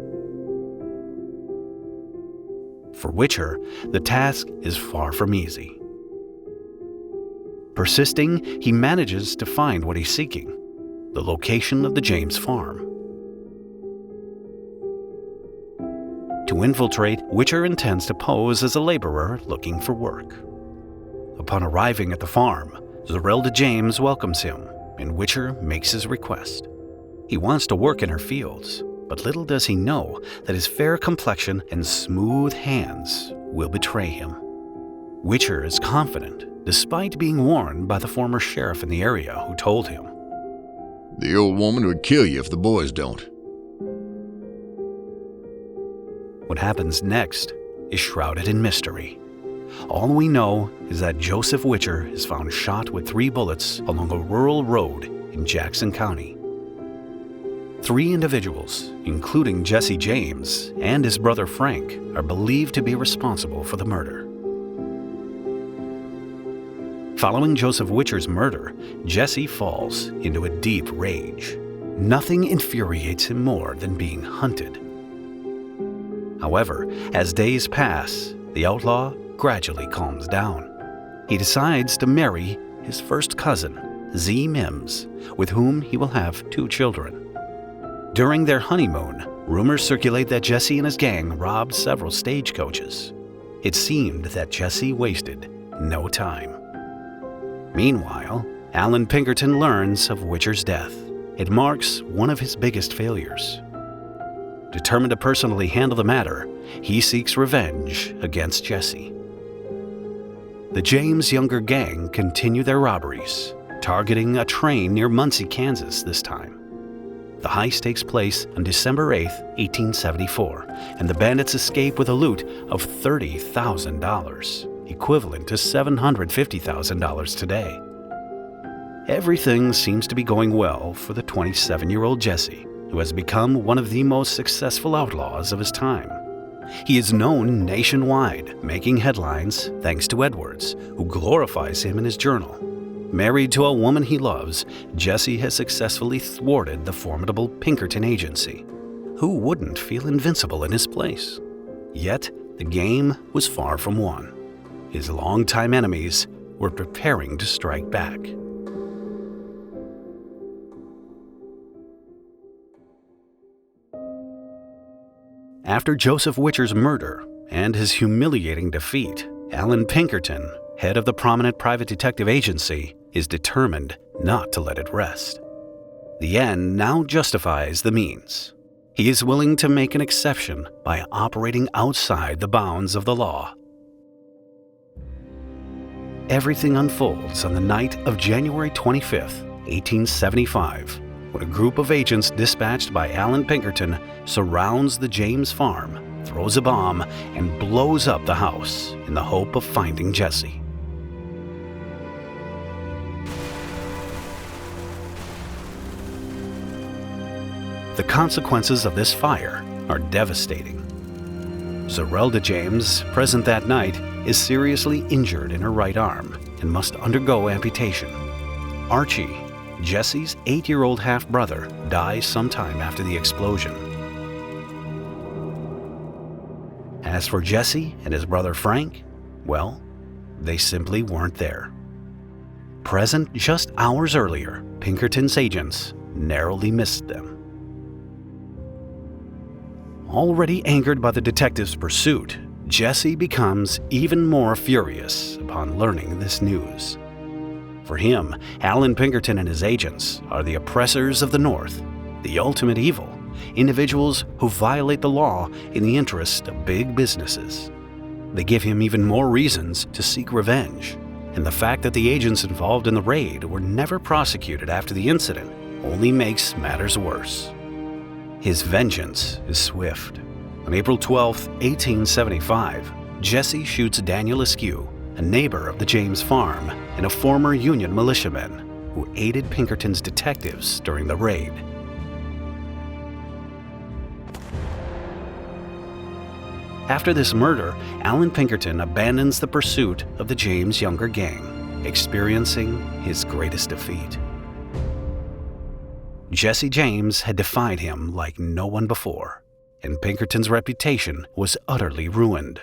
For Witcher, the task is far from easy. Persisting, he manages to find what he's seeking: the location of the James farm. To infiltrate, Witcher intends to pose as a laborer looking for work. Upon arriving at the farm, Zerelda James welcomes him, and Witcher makes his request. He wants to work in her fields, but little does he know that his fair complexion and smooth hands will betray him. Witcher is confident, despite being warned by the former sheriff in the area who told him, "The old woman would kill you if the boys don't." What happens next is shrouded in mystery. All we know is that Joseph Witcher is found shot with 3 bullets along a rural road in Jackson County. 3 individuals, including Jesse James and his brother Frank, are believed to be responsible for the murder. Following Joseph Witcher's murder, Jesse falls into a deep rage. Nothing infuriates him more than being hunted. However, as days pass, the outlaw gradually calms down. He decides to marry his first cousin, Z. Mims, with whom he will have 2 children. During their honeymoon, rumors circulate that Jesse and his gang robbed several stagecoaches. It seemed that Jesse wasted no time. Meanwhile, Alan Pinkerton learns of Witcher's death. It marks one of his biggest failures. Determined to personally handle the matter, he seeks revenge against Jesse. The James Younger gang continue their robberies, targeting a train near Muncie, Kansas this time. The heist takes place on December 8, 1874, and the bandits escape with a loot of $30,000, equivalent to $750,000 today. Everything seems to be going well for the 27-year-old Jesse, who has become one of the most successful outlaws of his time. He is known nationwide, making headlines thanks to Edwards, who glorifies him in his journal. Married to a woman he loves, Jesse has successfully thwarted the formidable Pinkerton agency. Who wouldn't feel invincible in his place? Yet, the game was far from won. His longtime enemies were preparing to strike back. After Joseph Witcher's murder and his humiliating defeat, Alan Pinkerton, head of the prominent private detective agency, is determined not to let it rest. The end now justifies the means. He is willing to make an exception by operating outside the bounds of the law. Everything unfolds on the night of January 25, 1875, when a group of agents dispatched by Alan Pinkerton surrounds the James farm, throws a bomb, and blows up the house in the hope of finding Jesse. The consequences of this fire are devastating. Zerelda James, present that night, is seriously injured in her right arm and must undergo amputation. Archie, Jesse's 8-year-old half-brother, dies sometime after the explosion. As for Jesse and his brother Frank, well, they simply weren't there. Present just hours earlier, Pinkerton's agents narrowly missed them. Already angered by the detective's pursuit, Jesse becomes even more furious upon learning this news. For him, Alan Pinkerton and his agents are the oppressors of the North, the ultimate evil, individuals who violate the law in the interest of big businesses. They give him even more reasons to seek revenge, and the fact that the agents involved in the raid were never prosecuted after the incident only makes matters worse. His vengeance is swift. On April 12, 1875, Jesse shoots Daniel Askew, a neighbor of the James farm and a former Union militiaman who aided Pinkerton's detectives during the raid. After this murder, Alan Pinkerton abandons the pursuit of the James Younger gang, experiencing his greatest defeat. Jesse James had defied him like no one before, and Pinkerton's reputation was utterly ruined.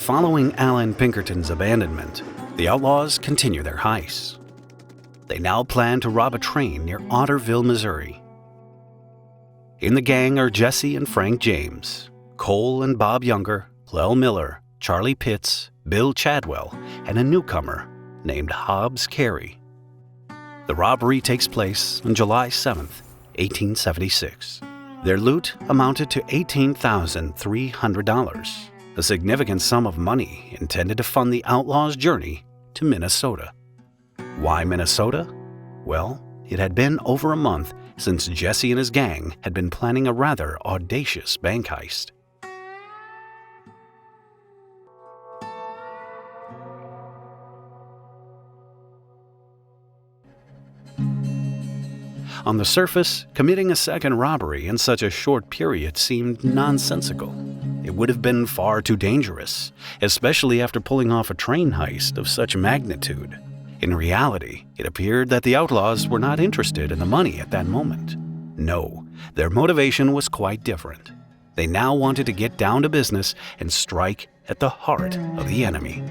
Following Alan Pinkerton's abandonment, the outlaws continue their heists. They now plan to rob a train near Otterville, Missouri. In the gang are Jesse and Frank James, Cole and Bob Younger, Clell Miller, Charlie Pitts, Bill Chadwell, and a newcomer named Hobbs Carey. The robbery takes place on July 7, 1876. Their loot amounted to $18,300. A significant sum of money intended to fund the outlaws' journey to Minnesota. Why Minnesota? Well, it had been over a month since Jesse and his gang had been planning a rather audacious bank heist. On the surface, committing a second robbery in such a short period seemed nonsensical. It would have been far too dangerous, especially after pulling off a train heist of such magnitude. In reality, it appeared that the outlaws were not interested in the money at that moment. No, their motivation was quite different. They now wanted to get down to business and strike at the heart of the enemy.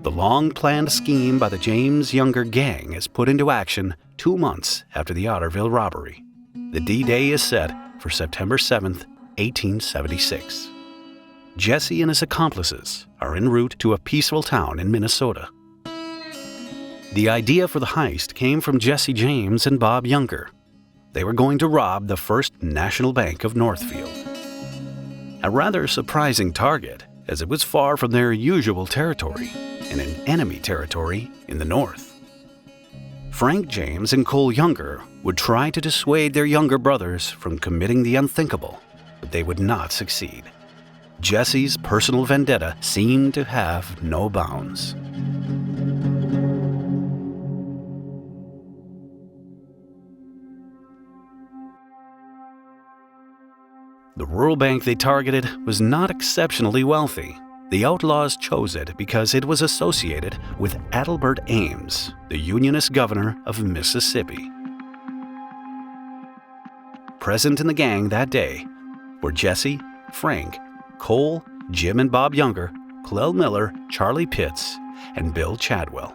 The long-planned scheme by the James Younger gang is put into action 2 months after the Otterville robbery. The D-Day is set for September 7th, 1876. Jesse and his accomplices are en route to a peaceful town in Minnesota. The idea for the heist came from Jesse James and Bob Younger. They were going to rob the First National Bank of Northfield. A rather surprising target, as it was far from their usual territory and in enemy territory in the north. Frank James and Cole Younger would try to dissuade their younger brothers from committing the unthinkable, but they would not succeed. Jesse's personal vendetta seemed to have no bounds. The rural bank they targeted was not exceptionally wealthy. The outlaws chose it because it was associated with Adelbert Ames, the Unionist governor of Mississippi. Present in the gang that day were Jesse, Frank, Cole, Jim and Bob Younger, Clell Miller, Charlie Pitts, and Bill Chadwell.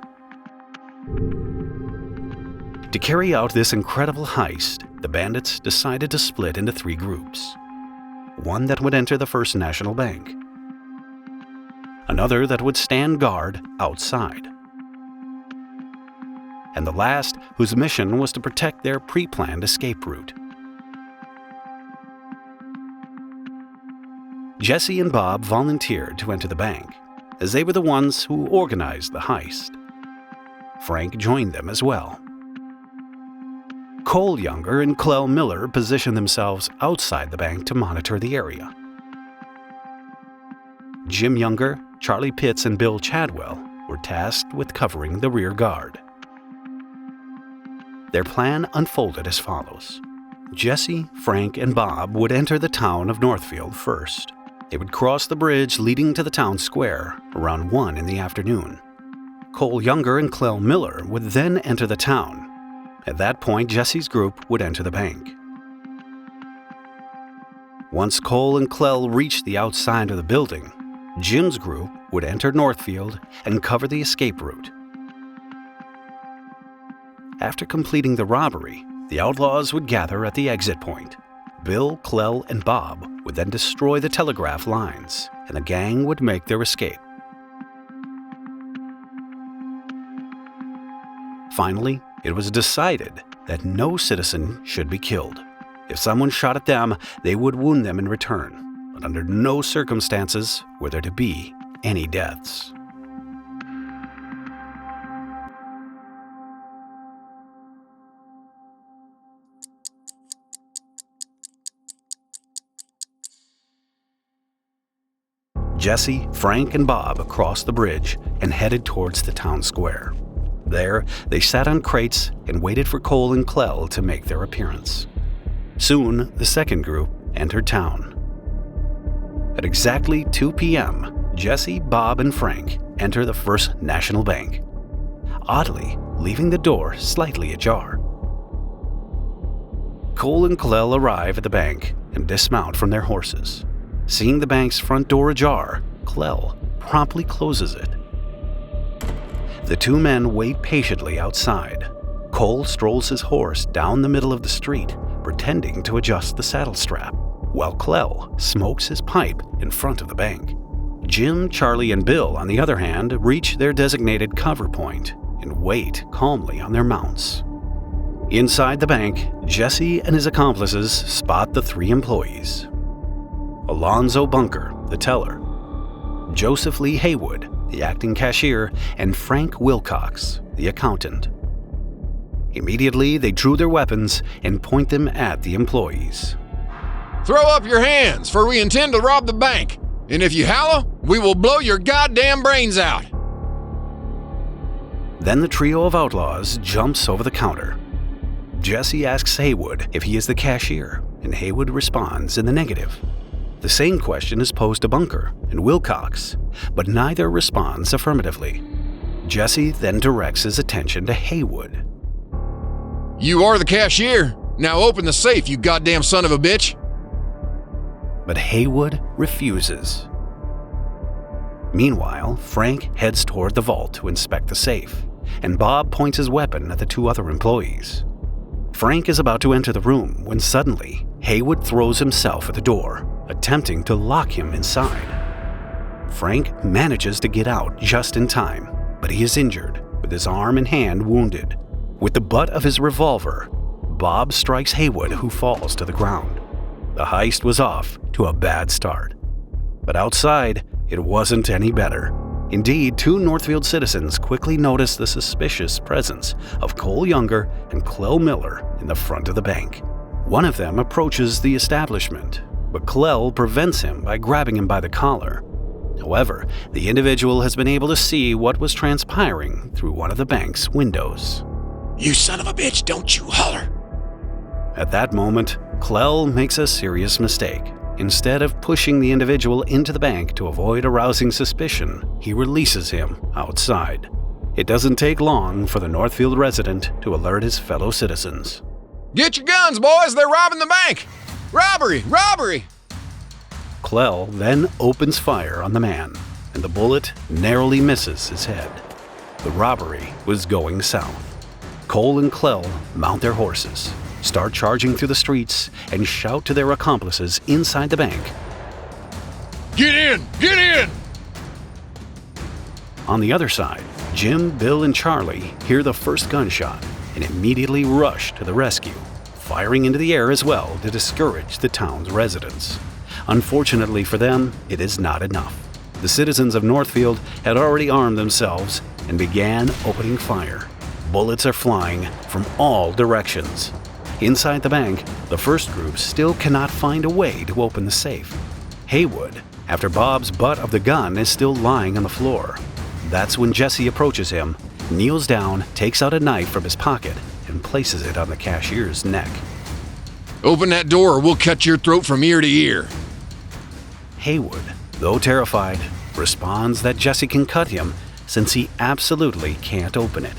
To carry out this incredible heist, the bandits decided to split into 3 groups. One that would enter the First National Bank, another that would stand guard outside, and the last whose mission was to protect their pre-planned escape route. Jesse and Bob volunteered to enter the bank, as they were the ones who organized the heist. Frank joined them as well. Cole Younger and Clell Miller positioned themselves outside the bank to monitor the area. Jim Younger, Charlie Pitts, and Bill Chadwell were tasked with covering the rear guard. Their plan unfolded as follows. Jesse, Frank, and Bob would enter the town of Northfield first. They would cross the bridge leading to the town square around 1 in the afternoon. Cole Younger and Clell Miller would then enter the town. At that point, Jesse's group would enter the bank. Once Cole and Clell reached the outside of the building, Jim's group would enter Northfield and cover the escape route. After completing the robbery, the outlaws would gather at the exit point. Bill, Clell, and Bob would then destroy the telegraph lines, and the gang would make their escape. Finally, it was decided that no citizen should be killed. If someone shot at them, they would wound them in return, but under no circumstances were there to be any deaths. Jesse, Frank, and Bob crossed the bridge and headed towards the town square. There, they sat on crates and waited for Cole and Clell to make their appearance. Soon, the second group entered town. At exactly 2 p.m., Jesse, Bob, and Frank enter the First National Bank, oddly leaving the door slightly ajar. Cole and Clell arrive at the bank and dismount from their horses. Seeing the bank's front door ajar, Clell promptly closes it. The 2 men wait patiently outside. Cole strolls his horse down the middle of the street, pretending to adjust the saddle strap, while Clell smokes his pipe in front of the bank. Jim, Charlie, and Bill, on the other hand, reach their designated cover point and wait calmly on their mounts. Inside the bank, Jesse and his accomplices spot the 3 employees. Alonzo Bunker, the teller, Joseph Lee Haywood, the acting cashier, and Frank Wilcox, the accountant. Immediately, they drew their weapons and point them at the employees. Throw up your hands, for we intend to rob the bank, and if you holler, we will blow your goddamn brains out. Then the trio of outlaws jumps over the counter. Jesse asks Haywood if he is the cashier, and Haywood responds in the negative. The same question is posed to Bunker and Wilcox, but neither responds affirmatively. Jesse then directs his attention to Haywood. You are the cashier. Now open the safe, you goddamn son of a bitch. But Haywood refuses. Meanwhile, Frank heads toward the vault to inspect the safe, and Bob points his weapon at the two other employees. Frank is about to enter the room when suddenly Haywood throws himself at the door, attempting to lock him inside. Frank manages to get out just in time, but he is injured, with his arm and hand wounded. With the butt of his revolver, Bob strikes Haywood, who falls to the ground. The heist was off to a bad start. But outside, it wasn't any better. Indeed, two Northfield citizens quickly noticed the suspicious presence of Cole Younger and Clell Miller in the front of the bank. One of them approaches the establishment, but Clell prevents him by grabbing him by the collar. However, the individual has been able to see what was transpiring through one of the bank's windows. You son of a bitch, don't you holler. At that moment, Clell makes a serious mistake. Instead of pushing the individual into the bank to avoid arousing suspicion, he releases him outside. It doesn't take long for the Northfield resident to alert his fellow citizens. Get your guns, boys, they're robbing the bank! Robbery! Robbery! Clell then opens fire on the man, and the bullet narrowly misses his head. The robbery was going south. Cole and Clell mount their horses, start charging through the streets, and shout to their accomplices inside the bank. Get in! Get in! On the other side, Jim, Bill, and Charlie hear the first gunshot and immediately rush to the rescue, firing into the air as well to discourage the town's residents. Unfortunately for them, it is not enough. The citizens of Northfield had already armed themselves and began opening fire. Bullets are flying from all directions. Inside the bank, the first group still cannot find a way to open the safe. Haywood, after Bob's butt of the gun is still lying on the floor. That's when Jesse approaches him, kneels down, takes out a knife from his pocket, and places it on the cashier's neck. Open that door or we'll cut your throat from ear to ear. Haywood, though terrified, responds that Jesse can cut him since he absolutely can't open it.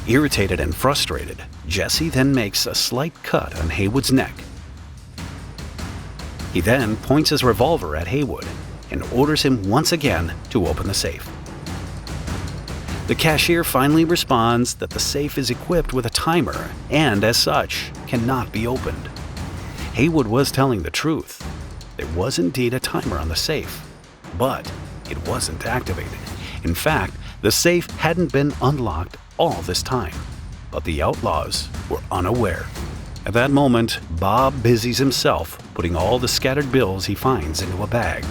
Irritated and frustrated, Jesse then makes a slight cut on Haywood's neck. He then points his revolver at Haywood and orders him once again to open the safe. The cashier finally responds that the safe is equipped with a timer and, as such, cannot be opened. Haywood was telling the truth. There was indeed a timer on the safe, but it wasn't activated. In fact, the safe hadn't been unlocked all this time, but the outlaws were unaware. At that moment, Bob busies himself putting all the scattered bills he finds into a bag.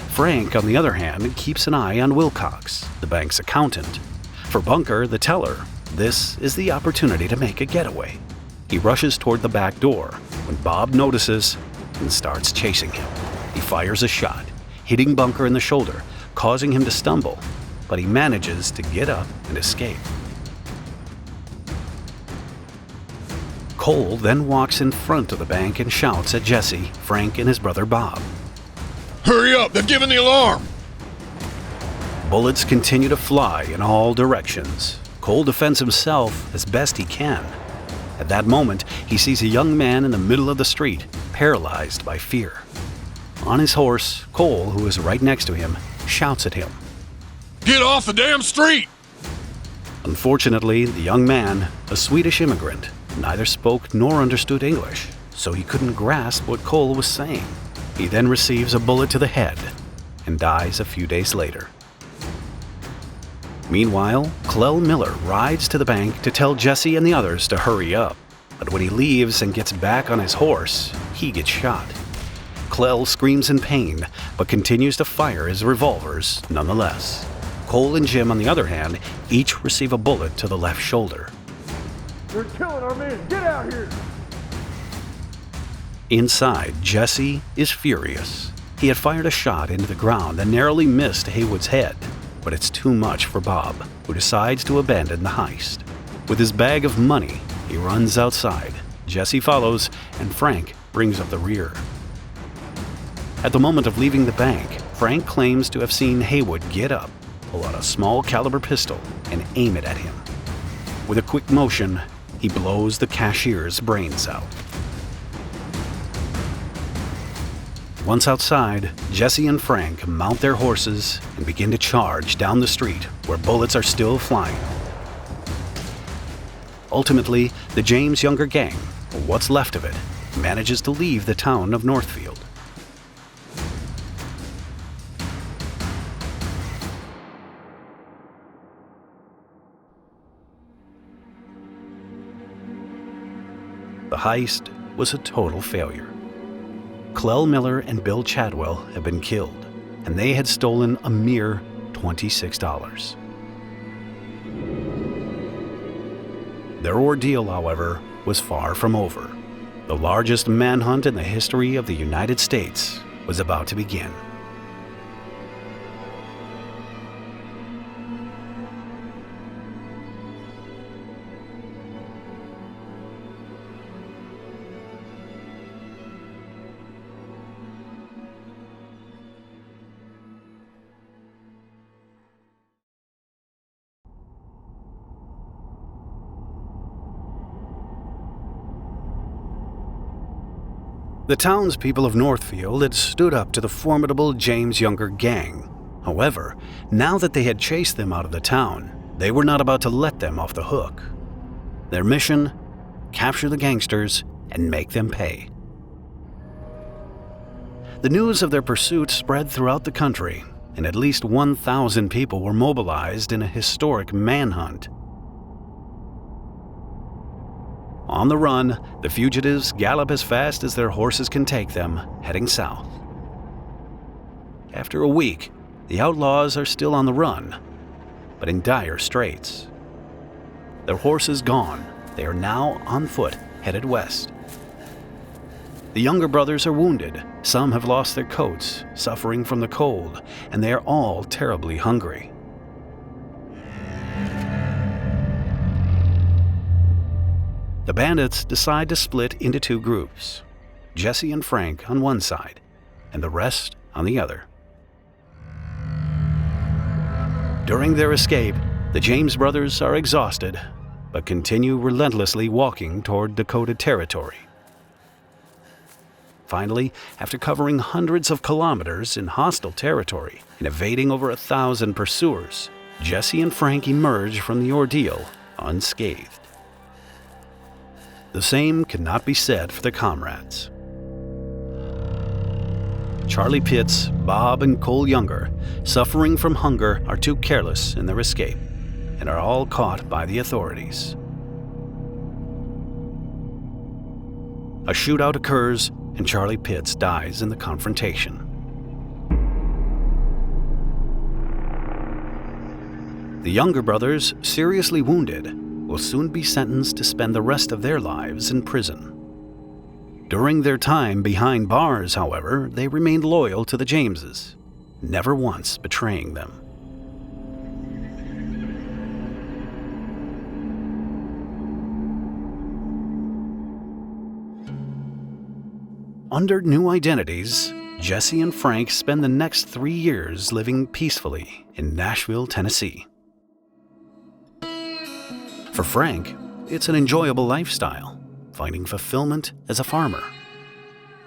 Frank, on the other hand, keeps an eye on Wilcox, the bank's accountant. For Bunker, the teller, this is the opportunity to make a getaway. He rushes toward the back door when Bob notices and starts chasing him. He fires a shot, hitting Bunker in the shoulder, causing him to stumble, but he manages to get up and escape. Cole then walks in front of the bank and shouts at Jesse, Frank, and his brother Bob. Hurry up, they've given the alarm! Bullets continue to fly in all directions. Cole defends himself as best he can. At that moment, he sees a young man in the middle of the street, paralyzed by fear. On his horse, Cole, who is right next to him, shouts at him. Get off the damn street! Unfortunately, the young man, a Swedish immigrant, neither spoke nor understood English, so he couldn't grasp what Cole was saying. He then receives a bullet to the head and dies a few days later. Meanwhile, Clell Miller rides to the bank to tell Jesse and the others to hurry up, but when he leaves and gets back on his horse, he gets shot. Clell screams in pain, but continues to fire his revolvers nonetheless. Cole and Jim, on the other hand, each receive a bullet to the left shoulder. You're killing our men! Get out here! Inside, Jesse is furious. He had fired a shot into the ground that narrowly missed Haywood's head, but it's too much for Bob, who decides to abandon the heist. With his bag of money, he runs outside. Jesse follows, and Frank brings up the rear. At the moment of leaving the bank, Frank claims to have seen Haywood get up, pull out a small caliber pistol and aim it at him. With a quick motion, he blows the cashier's brains out. Once outside, Jesse and Frank mount their horses and begin to charge down the street where bullets are still flying. Ultimately, the James Younger gang, or what's left of it, manages to leave the town of Northfield. The heist was a total failure. Clell Miller and Bill Chadwell had been killed, and they had stolen a mere $26. Their ordeal, however, was far from over. The largest manhunt in the history of the United States was about to begin. The townspeople of Northfield had stood up to the formidable James Younger gang. However, now that they had chased them out of the town, they were not about to let them off the hook. Their mission? Capture the gangsters and make them pay. The news of their pursuit spread throughout the country, and at least 1,000 people were mobilized in a historic manhunt. On the run, the fugitives gallop as fast as their horses can take them, heading south. After a week, the outlaws are still on the run, but in dire straits. Their horses gone, they are now on foot, headed west. The Younger brothers are wounded, some have lost their coats, suffering from the cold, and they are all terribly hungry. The bandits decide to split into two groups, Jesse and Frank on one side, and the rest on the other. During their escape, the James brothers are exhausted, but continue relentlessly walking toward Dakota territory. Finally, after covering hundreds of kilometers in hostile territory and evading over 1,000 pursuers, Jesse and Frank emerge from the ordeal unscathed. The same cannot be said for their comrades. Charlie Pitts, Bob, and Cole Younger, suffering from hunger, are too careless in their escape and are all caught by the authorities. A shootout occurs, and Charlie Pitts dies in the confrontation. The Younger brothers, seriously wounded, will soon be sentenced to spend the rest of their lives in prison. During their time behind bars, however, they remained loyal to the Jameses, never once betraying them. Under new identities, Jesse and Frank spend the next 3 years living peacefully in Nashville, Tennessee. For Frank, it's an enjoyable lifestyle, finding fulfillment as a farmer.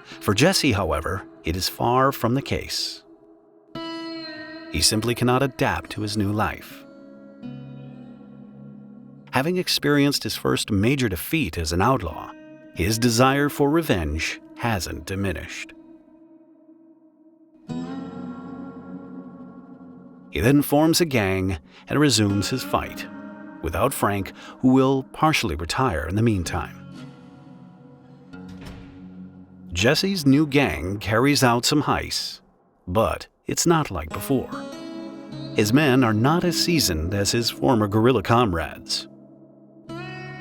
For Jesse, however, it is far from the case. He simply cannot adapt to his new life. Having experienced his first major defeat as an outlaw, his desire for revenge hasn't diminished. He then forms a gang and resumes his fight, without Frank, who will partially retire in the meantime. Jesse's new gang carries out some heists, but it's not like before. His men are not as seasoned as his former guerrilla comrades.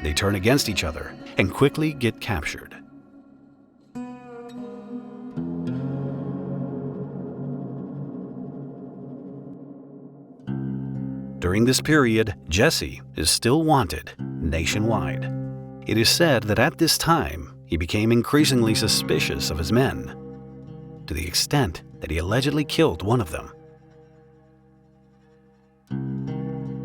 They turn against each other and quickly get captured. During this period, Jesse is still wanted nationwide. It is said that at this time, he became increasingly suspicious of his men, to the extent that he allegedly killed one of them.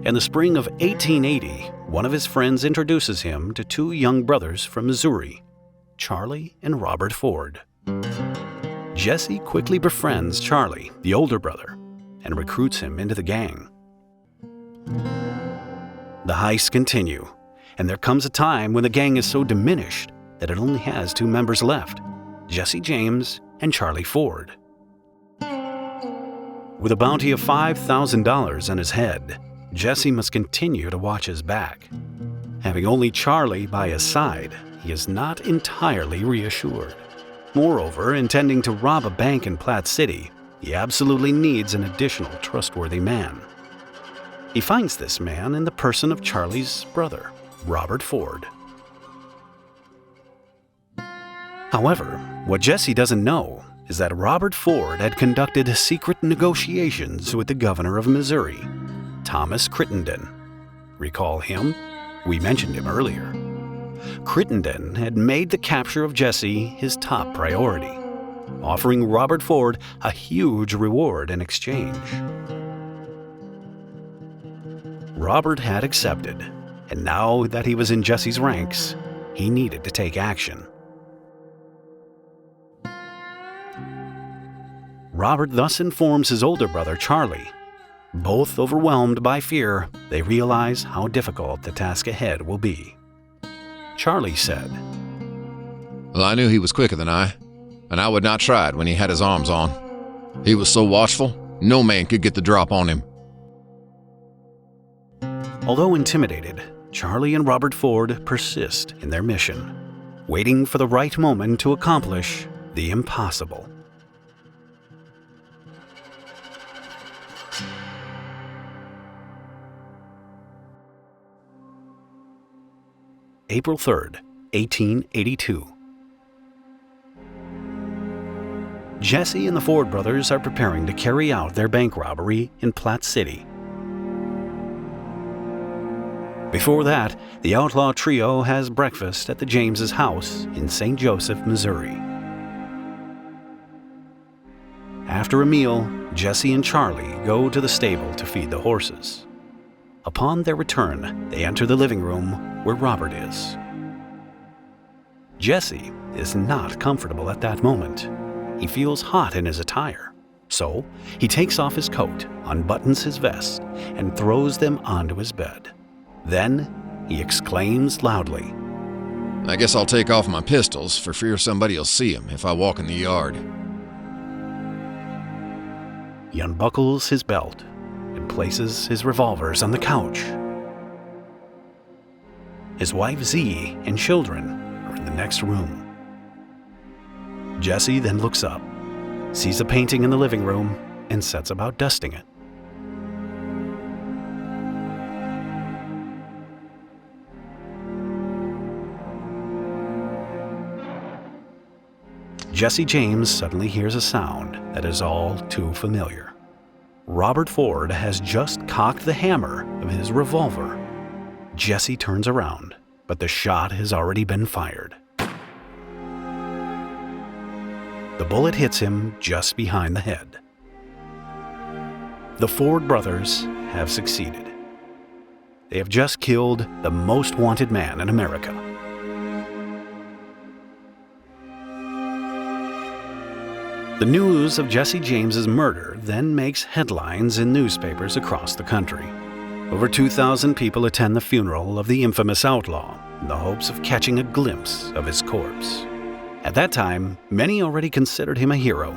In the spring of 1880, one of his friends introduces him to two young brothers from Missouri, Charlie and Robert Ford. Jesse quickly befriends Charlie, the older brother, and recruits him into the gang. The heists continue, and there comes a time when the gang is so diminished that it only has two members left, Jesse James and Charlie Ford. With a bounty of $5,000 on his head, Jesse must continue to watch his back. Having only Charlie by his side, he is not entirely reassured. Moreover, intending to rob a bank in Platte City, he absolutely needs an additional trustworthy man. He finds this man in the person of Charlie's brother, Robert Ford. However, what Jesse doesn't know is that Robert Ford had conducted secret negotiations with the governor of Missouri, Thomas Crittenden. Recall him? We mentioned him earlier. Crittenden had made the capture of Jesse his top priority, offering Robert Ford a huge reward in exchange. Robert had accepted, and now that he was in Jesse's ranks, he needed to take action. Robert thus informs his older brother, Charlie. Both overwhelmed by fear, they realize how difficult the task ahead will be. Charlie said, Well, I knew he was quicker than I, and I would not try it when he had his arms on. He was so watchful, no man could get the drop on him. Although intimidated, Charlie and Robert Ford persist in their mission, waiting for the right moment to accomplish the impossible. April 3rd, 1882. Jesse and the Ford brothers are preparing to carry out their bank robbery in Platte City. Before that, the Outlaw trio has breakfast at the James' house in St. Joseph, Missouri. After a meal, Jesse and Charlie go to the stable to feed the horses. Upon their return, they enter the living room where Robert is. Jesse is not comfortable at that moment. He feels hot in his attire, so he takes off his coat, unbuttons his vest, and throws them onto his bed. Then he exclaims loudly, I guess I'll take off my pistols for fear somebody will see 'em if I walk in the yard. He unbuckles his belt and places his revolvers on the couch. His wife Z and children are in the next room. Jesse then looks up, sees a painting in the living room, and sets about dusting it. Jesse James suddenly hears a sound that is all too familiar. Robert Ford has just cocked the hammer of his revolver. Jesse turns around, but the shot has already been fired. The bullet hits him just behind the head. The Ford brothers have succeeded. They have just killed the most wanted man in America. The news of Jesse James's murder then makes headlines in newspapers across the country. Over 2,000 people attend the funeral of the infamous outlaw in the hopes of catching a glimpse of his corpse. At that time, many already considered him a hero,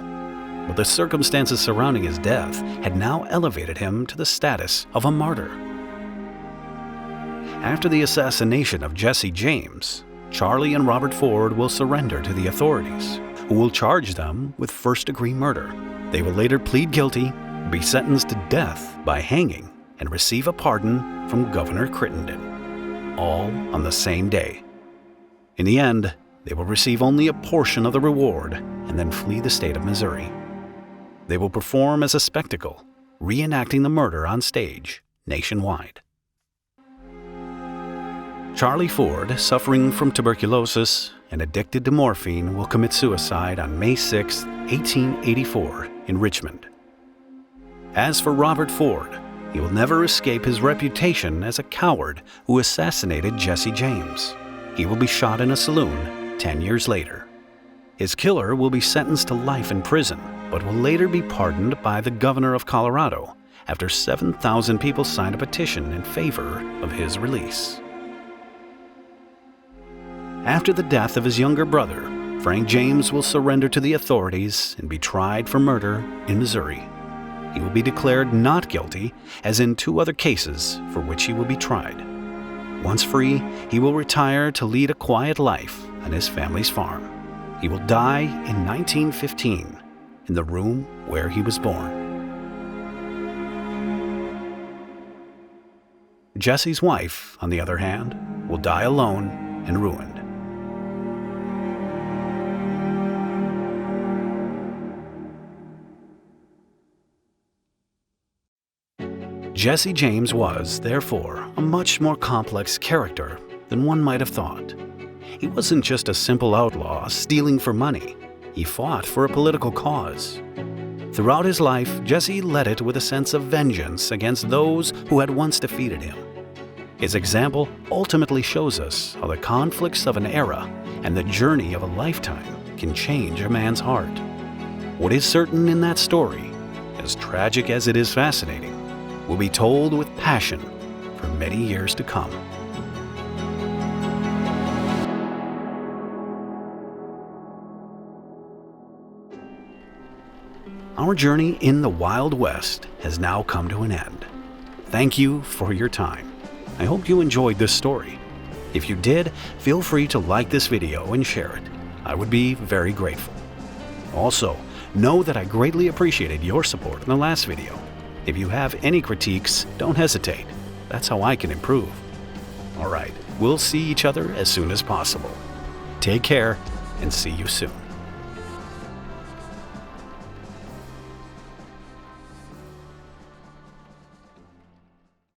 but the circumstances surrounding his death had now elevated him to the status of a martyr. After the assassination of Jesse James, Charlie and Robert Ford will surrender to the authorities, who will charge them with first-degree murder. They will later plead guilty, be sentenced to death by hanging, and receive a pardon from Governor Crittenden, all on the same day. In the end, they will receive only a portion of the reward and then flee the state of Missouri. They will perform as a spectacle, reenacting the murder on stage nationwide. Charlie Ford, suffering from tuberculosis and addicted to morphine, will commit suicide on May 6, 1884, in Richmond. As for Robert Ford, he will never escape his reputation as a coward who assassinated Jesse James. He will be shot in a saloon 10 years later. His killer will be sentenced to life in prison, but will later be pardoned by the governor of Colorado after 7,000 people signed a petition in favor of his release. After the death of his younger brother, Frank James will surrender to the authorities and be tried for murder in Missouri. He will be declared not guilty, as in 2 other cases for which he will be tried. Once free, he will retire to lead a quiet life on his family's farm. He will die in 1915 in the room where he was born. Jesse's wife, on the other hand, will die alone and ruined. Jesse James was, therefore, a much more complex character than one might have thought. He wasn't just a simple outlaw stealing for money. He fought for a political cause. Throughout his life, Jesse led it with a sense of vengeance against those who had once defeated him. His example ultimately shows us how the conflicts of an era and the journey of a lifetime can change a man's heart. What is certain in that story, as tragic as it is fascinating, will be told with passion for many years to come. Our journey in the Wild West has now come to an end. Thank you for your time. I hope you enjoyed this story. If you did, feel free to like this video and share it. I would be very grateful. Also, know that I greatly appreciated your support in the last video. If you have any critiques, don't hesitate. That's how I can improve. All right, we'll see each other as soon as possible. Take care and see you soon.